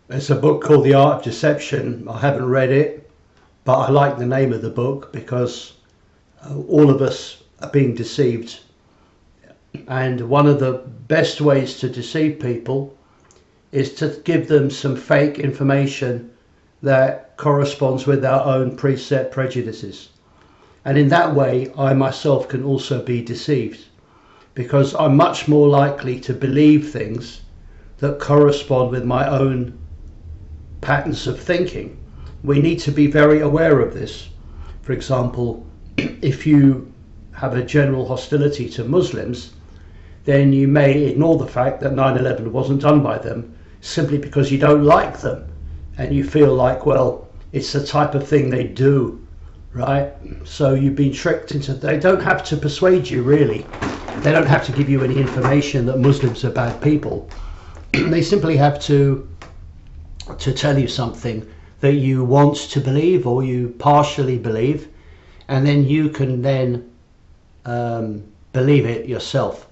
There's a book called The Art of Deception. I haven't read it, but I like the name of the book because all of us are being deceived. And one of the best ways to deceive people is to give them some fake information that corresponds with our own preset prejudices. And in that way, I myself can also be deceived because I'm much more likely to believe things that correspond with my own patterns of thinking. We need to be very aware of this. For example, if you have a general hostility to Muslims, then you may ignore the fact that 9/11 wasn't done by them simply because you don't like them and you feel like, well, it's the type of thing they do, right? So you've been tricked into. They don't have to persuade you, really. They don't have to give you any information that Muslims are bad people. They simply have to tell you something that you want to believe or you partially believe, and then you can then believe it yourself.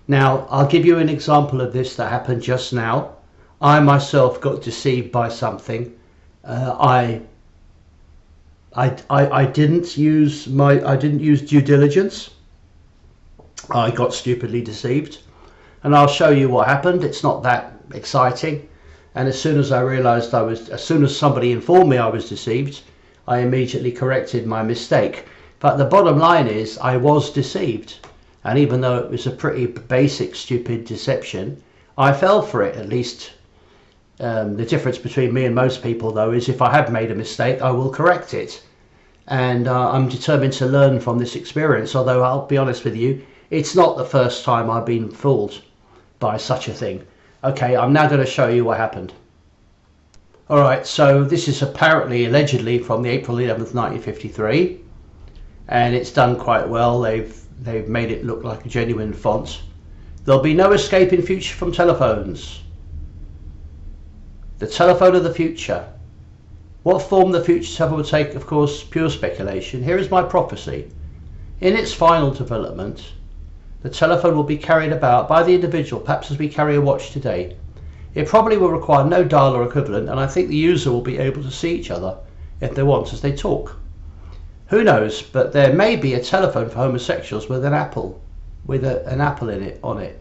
Now, I'll give you an example of this that happened just now. I myself got deceived by something. I didn't use due diligence. I got stupidly deceived, and I'll show you what happened. It's not that exciting. And as soon as I realized as soon as somebody informed me I was deceived, I immediately corrected my mistake. But the bottom line is I was deceived. And even though it was a pretty basic, stupid deception, I fell for it, at least. The difference between me and most people, though, is if I have made a mistake, I will correct it. And I'm determined to learn from this experience, although I'll be honest with you, it's not the first time I've been fooled by such a thing. Okay, I'm now going to show you what happened. Alright, so this is apparently, allegedly, from the April 11th, 1953. And it's done quite well. They've made it look like a genuine font. There'll be no escape in future from telephones. The telephone of the future. What form the future telephone will take, of course, pure speculation. Here is my prophecy. In its final development, the telephone will be carried about by the individual, perhaps as we carry a watch today. It probably will require no dial or equivalent, and I think the user will be able to see each other if they want as they talk. Who knows, but there may be a telephone for homosexuals with an apple, an apple in it, on it.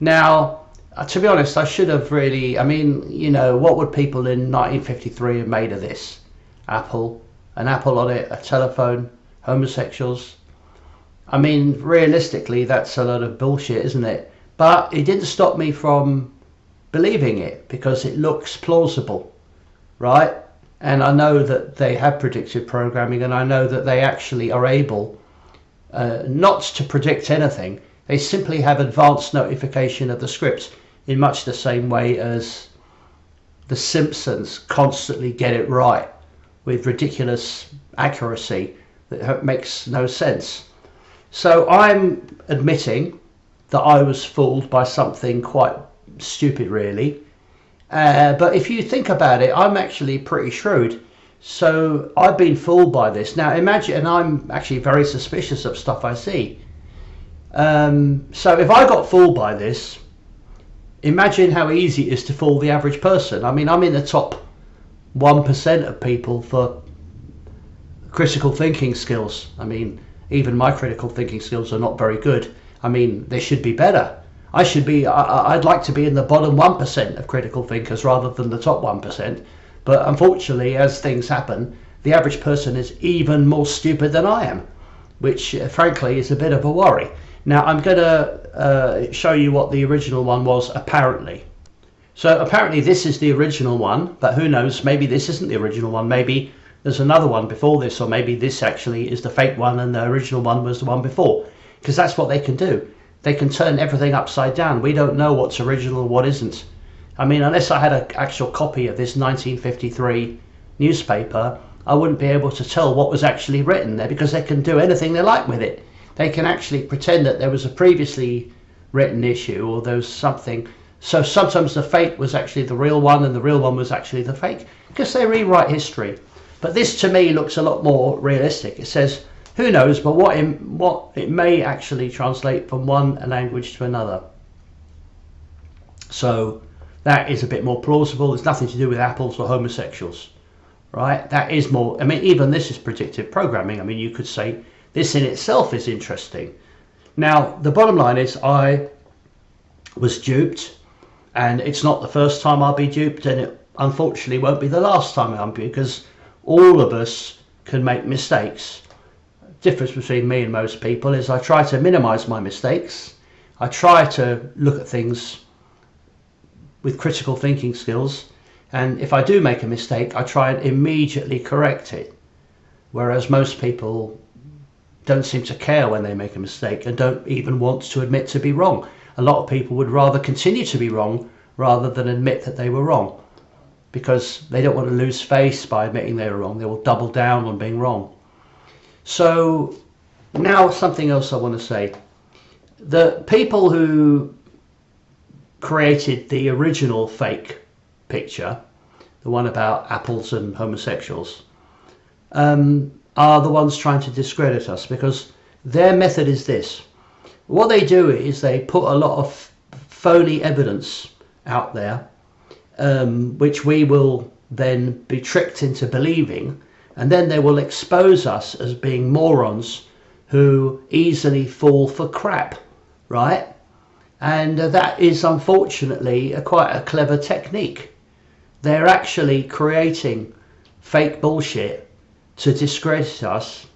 Now, to be honest, I should have really, what would people in 1953 have made of this? Apple, an apple on it, a telephone, homosexuals. Realistically, that's a lot of bullshit, isn't it? But it didn't stop me from believing it because it looks plausible, right? And I know that they have predictive programming, and I know that they actually are able not to predict anything. They simply have advanced notification of the script in much the same way as The Simpsons constantly get it right with ridiculous accuracy that makes no sense. So I'm admitting that I was fooled by something quite stupid, really. But if you think about it, I'm actually pretty shrewd. So I've been fooled by this. Now imagine, and I'm actually very suspicious of stuff I see. So if I got fooled by this, imagine how easy it is to fool the average person. I'm in the top 1% of people for critical thinking skills. Even my critical thinking skills are not very good. They should be better. I'd like to be in the bottom 1% of critical thinkers rather than the top 1%. But unfortunately, as things happen, the average person is even more stupid than I am, which frankly is a bit of a worry. Now I'm going to show you what the original one was, apparently. So apparently this is the original one, but who knows, maybe this isn't the original one. Maybe there's another one before this, or maybe this actually is the fake one and the original one was the one before. Because that's what they can do. They can turn everything upside down. We don't know what's original and what isn't. Unless I had an actual copy of this 1953 newspaper, I wouldn't be able to tell what was actually written there, because they can do anything they like with it. They can actually pretend that there was a previously written issue or there was something. So sometimes the fake was actually the real one and the real one was actually the fake, because they rewrite history. But this to me looks a lot more realistic. It says, who knows, but what it may actually translate from one language to another. So That is a bit more plausible. It's nothing to do with apples or homosexuals, right? That is more, I mean, even this is predictive programming. I mean, you could say this in itself is interesting. Now, the bottom line is I was duped, and it's not the first time I'll be duped, and it unfortunately won't be the last time I'll be, because all of us can make mistakes. The difference between me and most people is I try to minimize my mistakes. I try to look at things with critical thinking skills, and if I do make a mistake, I try and immediately correct it, whereas most people don't seem to care when they make a mistake and don't even want to admit to be wrong. A lot of people would rather continue to be wrong rather than admit that they were wrong, because they don't want to lose face by admitting they were wrong. They will double down on being wrong. So now something else I want to say. The people who created the original fake picture, the one about apples and homosexuals, are the ones trying to discredit us, because their method is this. What they do is they put a lot of phony evidence out there, which we will then be tricked into believing, and then they will expose us as being morons who easily fall for crap, right? And that is unfortunately quite a clever technique. They're actually creating fake bullshit to discredit us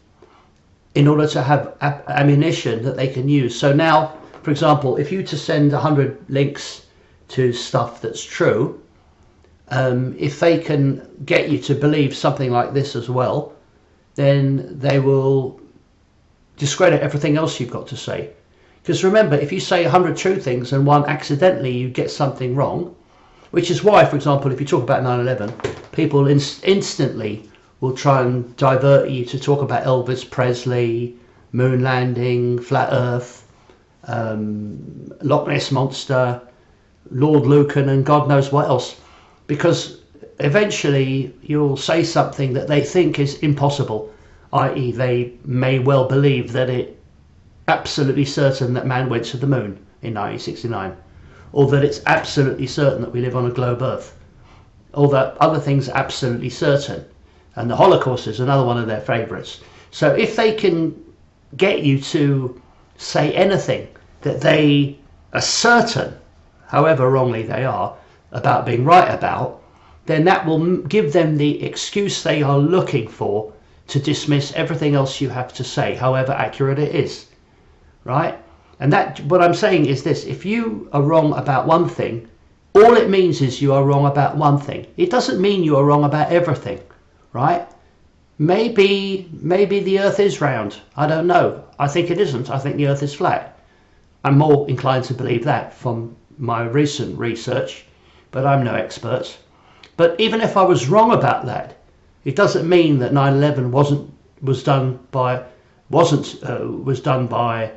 in order to have ammunition that they can use. So now, for example, if you to send 100 links to stuff that's true, if they can get you to believe something like this as well, then they will discredit everything else you've got to say. Because remember, if you say 100 true things and one accidentally you get something wrong, which is why, for example, if you talk about 9/11, people instantly will try and divert you to talk about Elvis Presley, moon landing, flat earth, Loch Ness Monster, Lord Lucan, and God knows what else. Because eventually you'll say something that they think is impossible, i.e. they may well believe that it absolutely certain that man went to the moon in 1969, or that it's absolutely certain that we live on a globe Earth, or that other things are absolutely certain. And the Holocaust is another one of their favourites. So if they can get you to say anything that they are certain, however wrongly they are, about being right about, then that will give them the excuse they are looking for to dismiss everything else you have to say, however accurate it is. Right? And that, what I'm saying is this: if you are wrong about one thing, all it means is you are wrong about one thing. It doesn't mean you are wrong about everything, right? Maybe the earth is round. I don't know. I think it isn't. I think the earth is flat. I'm more inclined to believe that from my recent research, but I'm no expert. But even if I was wrong about that, it doesn't mean that 9/11 was done by 9/11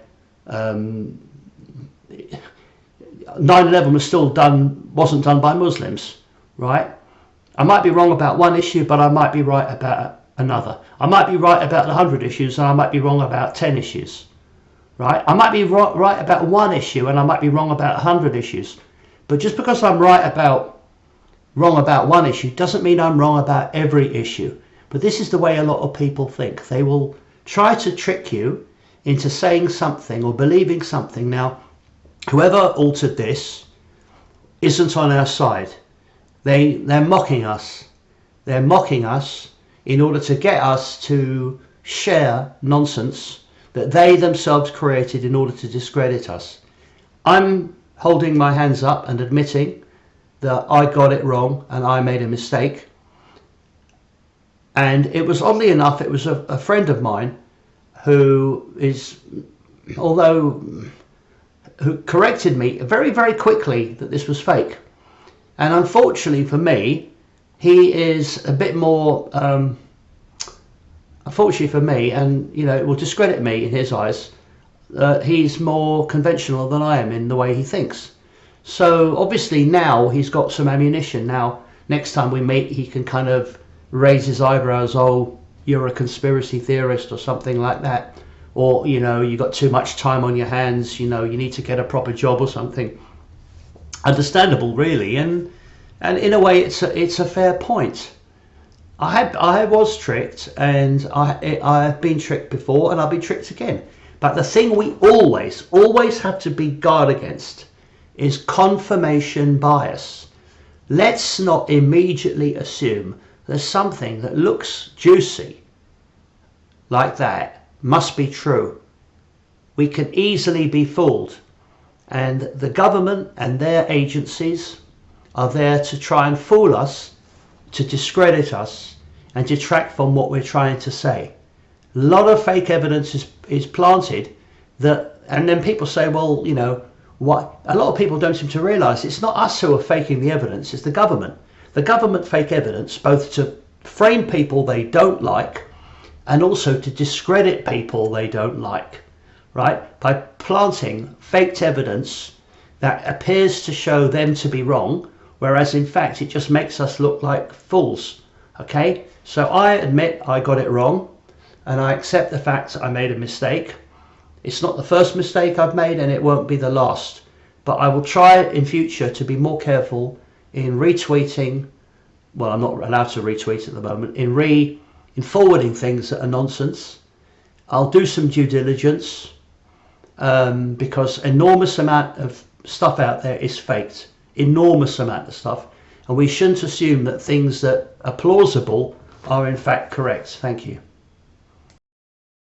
wasn't done by Muslims, right? I might be wrong about one issue, but I might be right about another. I might be right about 100 issues, and I might be wrong about 10 issues, right? I might be right about one issue, and I might be wrong about 100 issues. But just because I'm wrong about one issue doesn't mean I'm wrong about every issue. But this is the way a lot of people think. They will try to trick you into saying something or believing something. Now, whoever altered this isn't on our side. They're mocking us. They're mocking us in order to get us to share nonsense that they themselves created in order to discredit us. I'm holding my hands up and admitting that I got it wrong and I made a mistake. And it was, oddly enough, it was a friend of mine who corrected me very, very quickly that this was fake. And unfortunately for me, he is a bit more, unfortunately for me, and it will discredit me in his eyes, he's more conventional than I am in the way he thinks. So obviously now he's got some ammunition. Now, next time we meet, he can kind of raise his eyebrows, oh, you're a conspiracy theorist or something like that. Or, you got too much time on your hands, you need to get a proper job or something. understandable, really, and in a way, it's a fair point. I was tricked, and I have been tricked before, and I'll be tricked again. But the thing we always have to be guard against is confirmation bias. Let's not immediately assume that something that looks juicy like that must be true. We can easily be fooled, and the government and their agencies are there to try and fool us, to discredit us, and detract from what we're trying to say. A lot of fake evidence is planted, and then people say, well, you know, what a lot of people don't seem to realise, it's not us who are faking the evidence, it's the government. The government fake evidence both to frame people they don't like and also to discredit people they don't like, right? By planting faked evidence that appears to show them to be wrong, whereas in fact it just makes us look like fools. Okay, so I admit I got it wrong, and I accept the fact I made a mistake. It's not the first mistake I've made, and it won't be the last, but I will try in future to be more careful in retweeting. Well, I'm not allowed to retweet at the moment. In forwarding things that are nonsense. I'll do some due diligence, because enormous amount of stuff out there is faked. Enormous amount of stuff, and we shouldn't assume that things that are plausible are in fact correct. Thank you.